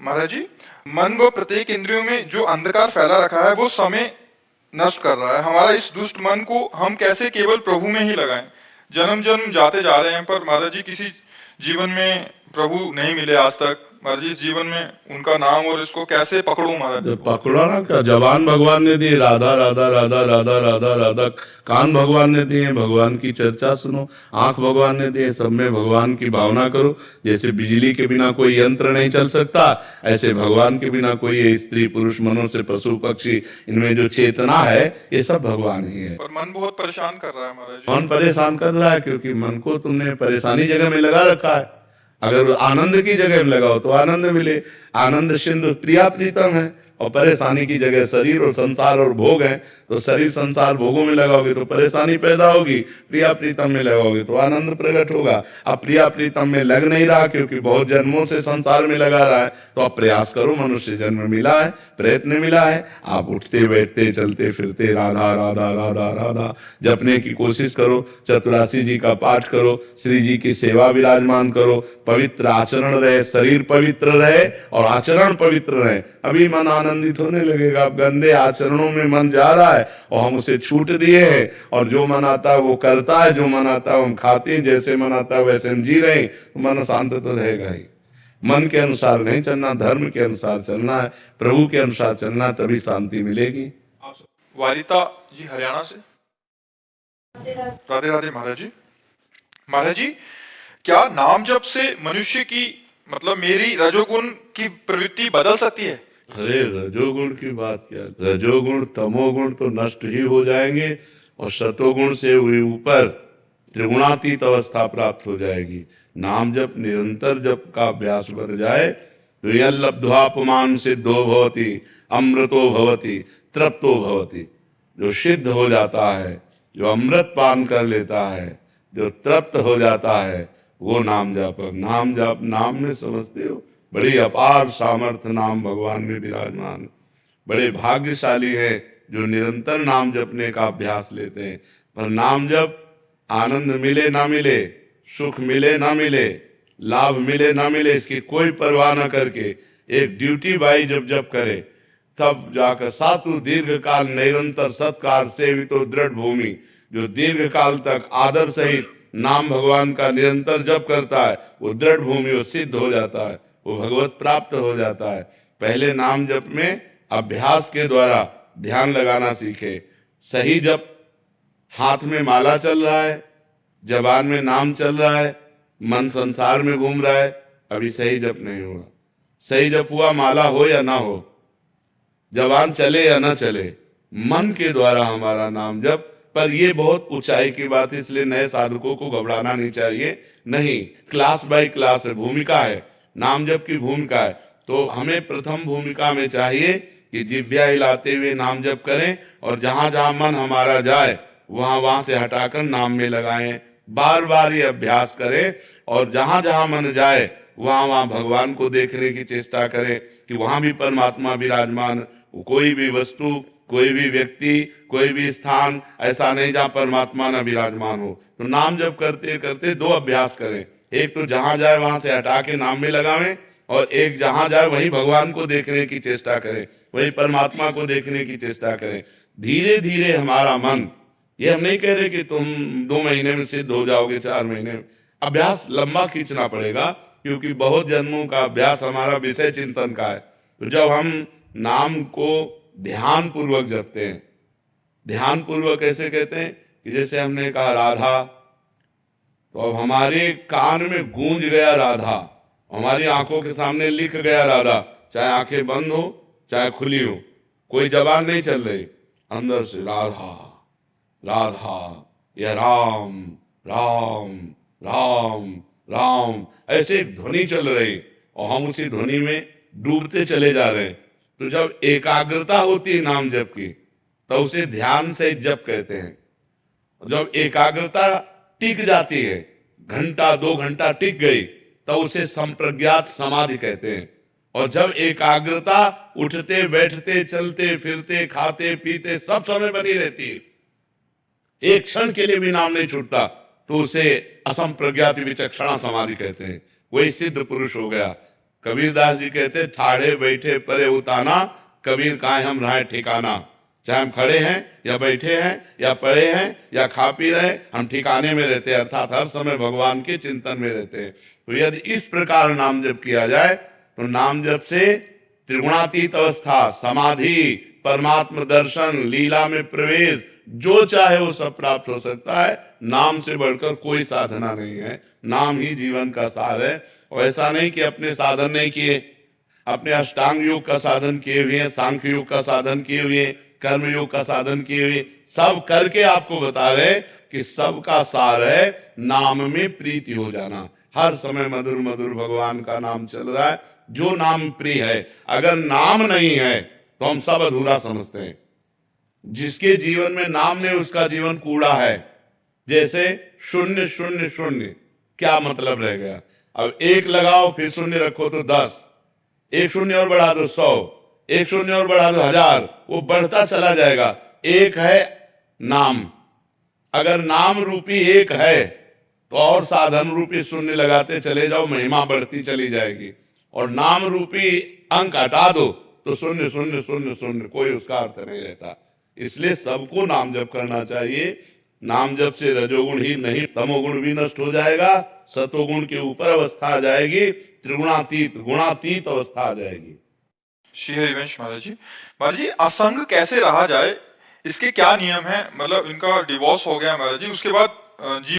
महाराज जी, मन व प्रत्येक इंद्रियों में जो अंधकार फैला रखा है वो समय नष्ट कर रहा है। हमारा इस दुष्ट मन को हम कैसे केवल प्रभु में ही लगाएं? जन्म जन्म जाते जा रहे हैं, पर महाराज जी किसी जीवन में प्रभु नहीं मिले आज तक। महाराज जी, इस जीवन में उनका नाम और इसको कैसे पकड़ूं महाराज? तो पकड़ो ना, क्या जबान भगवान ने दी, राधा राधा राधा राधा राधा राधा। कान भगवान ने दिए, भगवान की चर्चा सुनो। आंख भगवान ने दिए, सब में भगवान की भावना करो। जैसे बिजली के बिना कोई यंत्र नहीं चल सकता, ऐसे भगवान के बिना कोई स्त्री पुरुष मनुष्य पशु पक्षी, इनमें जो चेतना है ये सब भगवान ही है। पर मन बहुत परेशान कर रहा है महाराज जी। मन परेशान कर रहा है क्योंकि मन को तुमने परेशानी जगह में लगा रखा है। अगर आनंद की जगह में लगाओ तो आनंद मिले। आनंद सिंधु प्रिया प्रीतम है, और परेशानी की जगह शरीर और संसार और भोग है, तो शरीर संसार भोगों में लगाओगे तो परेशानी पैदा होगी। प्रिया प्रीतम में लगाओगे तो आनंद प्रकट होगा। अब प्रिया प्रीतम में लग नहीं रहा क्योंकि बहुत जन्मों से संसार में लगा रहा है, तो अब प्रयास करो। मनुष्य जन्म मिला है, प्रयत्न मिला है, आप उठते बैठते चलते फिरते राधा राधा राधा राधा जपने की कोशिश करो। चतुरासी जी का पाठ करो, श्री जी की सेवा विराजमान करो, पवित्र आचरण रहे, शरीर पवित्र रहे और आचरण पवित्र रहे, अभी मन आनंदित होने लगेगा। अब गंदे आचरणों में मन जा रहा है और हम उसे छूट दिए हैं, और जो मन आता है वो करता है, जो मन आता है हम खाते हैं, जैसे मन आता है वैसे हम जी रहे हैं, तो मन शांत तो रहेगा ही। मन के अनुसार नहीं चलना, धर्म के अनुसार चलना है, प्रभु के अनुसार चलना, तभी शांति मिलेगी। वारिता जी हरियाणा से। राधे राधे महाराज जी। महाराज जी, क्या नाम जप से मनुष्य की मतलब मेरी रजोगुण की प्रवृत्ति बदल सकती है? अरे रजोगुण की बात क्या, रजोगुण तमोगुण तो नष्ट ही हो जाएंगे, और शतोगुण से हुए ऊपर त्रिगुणातीत अवस्था प्राप्त हो जाएगी। नाम जप निरंतर जप का अभ्यास बढ़ जाए तो यह लब्ध्वापमान सिद्धो भवति, अमृतो भवति, तृप्तो भवति। जो सिद्ध हो जाता है, जो अमृत पान कर लेता है, जो तृप्त हो जाता है, वो नाम जप। नाम जप, नाम में समझते हो बड़ी अपार सामर्थ्य नाम भगवान में विराजमान। बड़े भाग्यशाली है जो निरंतर नाम जपने का अभ्यास लेते हैं। पर नाम जप आनंद मिले ना मिले, सुख मिले ना मिले, लाभ मिले ना मिले, इसकी कोई परवाह न करके एक ड्यूटी बाई जब जप करे, तब जाकर सातु दीर्घ काल निरंतर सत्कार सेवितो दृढ़ भूमि। जो दीर्घ काल तक आदर सहित नाम भगवान का निरंतर जप करता है, वो दृढ़ भूमि, वो सिद्ध हो जाता है, वो भगवत प्राप्त हो जाता है। पहले नाम जप में अभ्यास के द्वारा ध्यान लगाना सीखे। सही जप, हाथ में माला चल रहा है, जबान में नाम चल रहा है, मन संसार में घूम रहा है, अभी सही जप नहीं हुआ। सही जप हुआ, माला हो या ना हो, जबान चले या ना चले, मन के द्वारा हमारा नाम जप। पर ये बहुत ऊंचाई की बात है, इसलिए नए साधकों को घबराना नहीं चाहिए। नहीं, क्लास बाय क्लास है, भूमिका है, नाम जप की भूमिका है। तो हमें प्रथम भूमिका में चाहिए कि जिह्वा हिलाते हुए नाम जप करें, और जहां जहां मन हमारा जाए वहां वहां से हटाकर नाम में लगाएं। बार बार ये अभ्यास करें, और जहां जहां मन जाए वहां वहां भगवान को देखने की चेष्टा करें कि वहां भी परमात्मा विराजमान। कोई भी वस्तु, कोई भी व्यक्ति, कोई भी स्थान ऐसा नहीं जहां परमात्मा न विराजमान हो। तो नाम जप करते करते दो अभ्यास करें, एक तो जहां जाए वहां से हटा के नाम में लगावें, और एक जहां जाए वहीं भगवान को देखने की चेष्टा करें, वहीं परमात्मा को देखने की चेष्टा करें। धीरे धीरे हमारा मन, ये हम नहीं कह रहे कि तुम 2 महीने में सिद्ध हो जाओगे, 4 महीने में, अभ्यास लंबा खींचना पड़ेगा, क्योंकि बहुत जन्मों का अभ्यास हमारा विषय चिंतन का है। तो जब हम नाम को ध्यान पूर्वक जपते हैं, ध्यान पूर्वक कैसे कहते हैं कि जैसे हमने कहा राधा, तो अब हमारे कान में गूंज गया राधा, हमारी आंखों के सामने लिख गया राधा, चाहे आंखें बंद हो चाहे खुली हो, कोई जबान नहीं चल रही, अंदर से राधा राधा, या राम राम राम राम, ऐसे एक ध्वनि चल रही, और हम उसी ध्वनि में डूबते चले जा रहे हैं। तो जब एकाग्रता होती है नाम जप की, तो उसे ध्यान से जप कहते हैं। जब एकाग्रता टिक जाती है, घंटा 2 घंटा टिक गई, तो उसे संप्रज्ञात समाधि कहते हैं। और जब एकाग्रता उठते बैठते चलते फिरते खाते पीते सब समय बनी रहती है, एक क्षण के लिए भी नाम नहीं छूटता, तो उसे असंप्रज्ञात विचक्षणा समाधि कहते हैं। वही सिद्ध पुरुष हो गया। कबीरदास जी कहते ठाड़े बैठे परे उताना, कबीर काहे हम रहे ठिकाना। चाहे हम खड़े हैं या बैठे हैं या पड़े हैं या खा पी रहे हैं, हम ठिकाने में रहते हैं, अर्थात हर समय भगवान के चिंतन में रहते हैं। तो यदि इस प्रकार नाम जप किया जाए तो नाम जप से त्रिगुणातीत अवस्था, समाधि, परमात्म दर्शन, लीला में प्रवेश, जो चाहे वो सब प्राप्त हो सकता है। नाम से बढ़कर कोई साधना नहीं है, नाम ही जीवन का सार है। और ऐसा नहीं कि अपने साधन नहीं किए, अपने अष्टांग योग का साधन किए हुए हैं, सांख्य योग का साधन किए हुए, कर्म योग का साधन किए हुए, सब करके आपको बता रहे कि सबका सार है नाम में प्रीति हो जाना। हर समय मधुर मधुर भगवान का नाम चल रहा है, जो नाम प्रिय है। अगर नाम नहीं है तो हम सब अधूरा समझते हैं। जिसके जीवन में नाम नहीं, उसका जीवन कूड़ा है। जैसे शून्य शून्य शून्य, क्या मतलब रह गया? अब एक लगाओ फिर शून्य रखो तो 10, एक शून्य और बढ़ा दो 100, एक शून्य और बढ़ा दो 1000, वो बढ़ता चला जाएगा। एक है नाम, अगर नाम रूपी एक है तो और साधन रूपी शून्य लगाते चले जाओ, महिमा बढ़ती चली जाएगी। और नाम रूपी अंक हटा दो तो शून्य शून्य शून्य शून्य, कोई उसका अर्थ नहीं रहता। इसलिए सबको नाम जप करना चाहिए। नाम जप से रजोगुण ही नहीं, तमोगुण भी नष्ट हो जाएगा, सतोगुण के ऊपर अवस्था आ जाएगी, त्रिगुणातीत गुणातीत अवस्था आ जाएगी। श्री हरिवंश महाराज जी असंग कैसे रहा जाए, इसके क्या नियम है? मतलब इनका डिवोर्स हो गया महाराज जी, उसके बाद जी